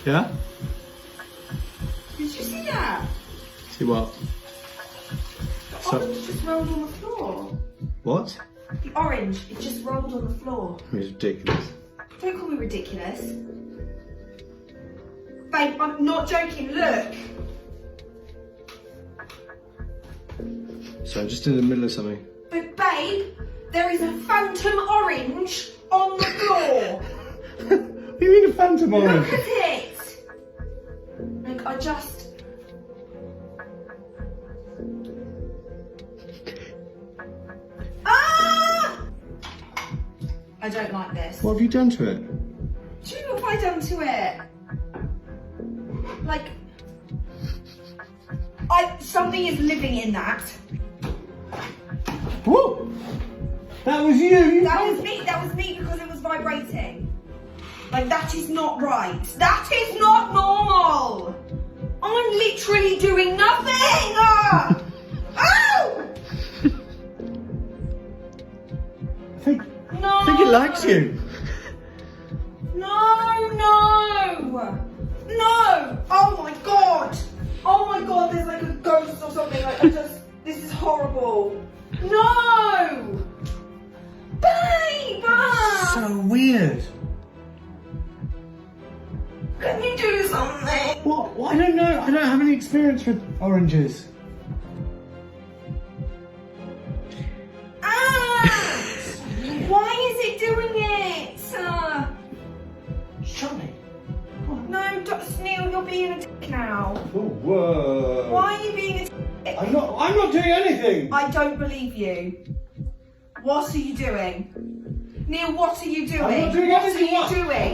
Yeah? Did you see that? See what? The orange just rolled on the floor. What? The orange, it just rolled on the floor. It's ridiculous. Don't call me ridiculous. Babe, I'm not joking, look. So I'm just in the middle of something. But babe, there is a phantom orange on the floor. What do you mean a phantom orange? Look at it. Like, I just... Ah! I don't like this. What have you done to it? Do you know what have I done to it? Like, something is living in that. Whoa! That was you! That was me because it was vibrating. Like, that is not right. That is not normal. I'm literally doing nothing. Ah! Ow! No. I think it likes you. No, no, no! Oh my god! Oh my god, there's like a ghost or something. Like, this is horrible. No! Babe! So weird. Can you do something? What? Well, I don't know. I don't have any experience with oranges. Ah! Why is it doing it? Charlie. No, Neil, you're being a dick now. Oh, whoa. Why are you being a dick? I'm not doing anything. I don't believe you. What are you doing? Neil, what are you doing? I'm not doing what anything. Are you doing?